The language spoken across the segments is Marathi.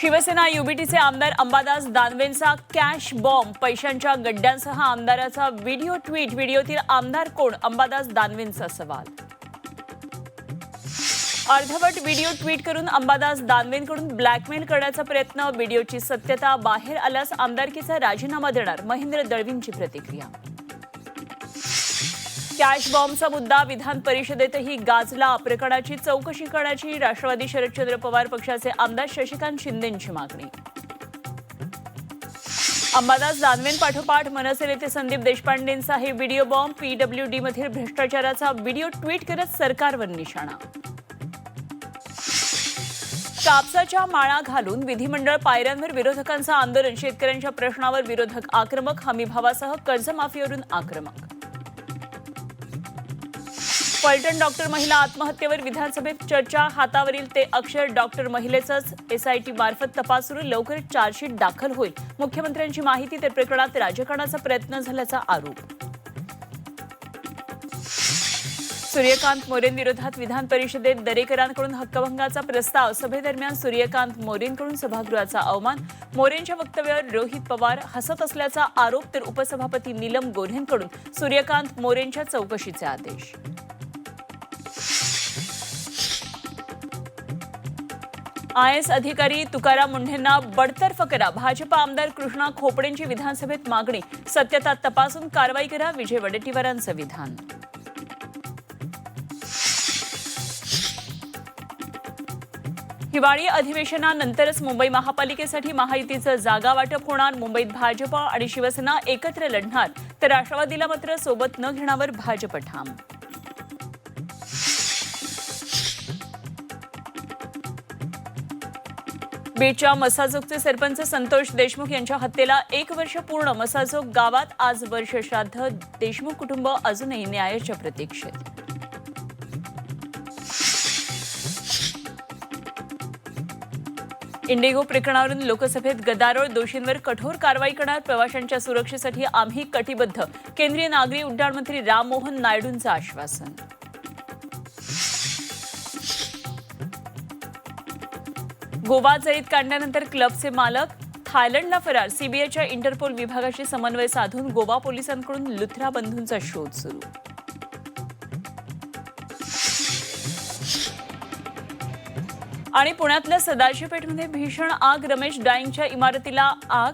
शिवसेना युबीटीचे आमदार अंबादास दानवेंचा कॅश बॉम्ब, पैशांच्या गड्ड्यांसह आमदाराचा व्हिडिओतील आमदार कोण? अंबादास दानवेंचा सवाल. अर्धवट व्हिडिओ ट्विट करून अंबादास दानवेंकडून ब्लॅकमेल करण्याचा प्रयत्न, व्हिडिओची सत्यता बाहेर आल्यास आमदारकीचा राजीनामा देणार, महेंद्र दळवींची प्रतिक्रिया. कॅश बॉम्बचा मुद्दा विधान परिषदेतही गाजला, प्रकरणाची चौकशी करण्याची राष्ट्रवादी शरदचंद्र पवार पक्षाचे आमदार शशिकांत शिंदेंची मागणी. अंबादास दानवेंपाठोपाठ मनसे नेते संदीप देशपांडेंचा हे व्हिडिओ बॉम्ब, PWD मधील भ्रष्टाचाराचा व्हिडिओ ट्विट करत सरकारवर निशाणा. कापसाच्या माळा घालून विधिमंडळ पायऱ्यांवर विरोधकांचं आंदोलन, शेतकऱ्यांच्या प्रश्नावर विरोधक आक्रमक, हमीभावासह कर्जमाफीवरून आक्रमक. फलटण डॉक्टर महिला आत्महत्येवर विधानसभेत चर्चा, हातावरील ते अक्षर डॉक्टर महिलेचंच, SIT मार्फत तपास सुरू, लवकरच चार्जशीट दाखल होईल, मुख्यमंत्र्यांची माहिती. तर प्रकरणात राजकारणाचा प्रयत्न झाल्याचा आरोप. सूर्यकांत मोरेंविरोधात विधान परिषदेत दरेकरांकडून हक्कभंगाचा प्रस्ताव, सभेदरम्यान सूर्यकांत मोरेंकडून सभागृहाचा अवमान, मोरेंच्या वक्तव्यावर रोहित पवार हसत असल्याचा आरोप. तर उपसभापती नीलम गोऱ्हेंकडून सूर्यकांत मोरेंच्या चौकशीचे आदेश. IAS अधिकारी तुकाराम मुंढेंना बडतर्फ करा, भाजपा आमदार कृष्णा खोपडेंची विधानसभेत मागणी, सत्यता तपासून कारवाई करा, विजय वडेट्टीवारांचं विधान. हिवाळी अधिवेशनानंतरच मुंबई महापालिकेसाठी महायुतीचं जागा वाटप होणार, मुंबईत भाजप आणि शिवसेना एकत्र लढणार, तर राष्ट्रवादीला मात्र सोबत न घेण्यावर भाजप ठाम. बीडच्या मसाजोगचे सरपंच संतोष देशमुख यांच्या हत्येला 1 वर्ष पूर्ण, मसाजोग गावात आज वर्षश्राद्ध, देशमुख कुटुंब अजूनही न्यायाच्या प्रतीक्षेत. इंडिगो प्रकरणावरून लोकसभेत गदारोळ, दोषींवर कठोर कारवाई करणार, प्रवाशांच्या सुरक्षेसाठी आम्ही कटिबद्ध, केंद्रीय नागरी उड्डाण मंत्री राममोहन नायडूंचं आश्वासन. गोवा जळीत काढल्यानंतर क्लबचे मालक थायलंडला फरार, सीबीआयच्या इंटरपोल विभागाशी समन्वय साधून गोवा पोलिसांकडून लुथरा बंधूंचा शोध सुरू. आणि पुण्यातल्या सदाशिवपेठमध्ये भीषण आग, रमेश डाईंगच्या इमारतीला आग,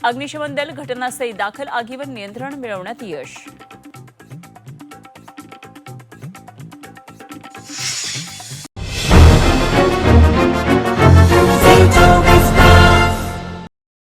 अग्निशमन दल घटनास्थळी दाखल, आगीवर नियंत्रण मिळवण्यात यश.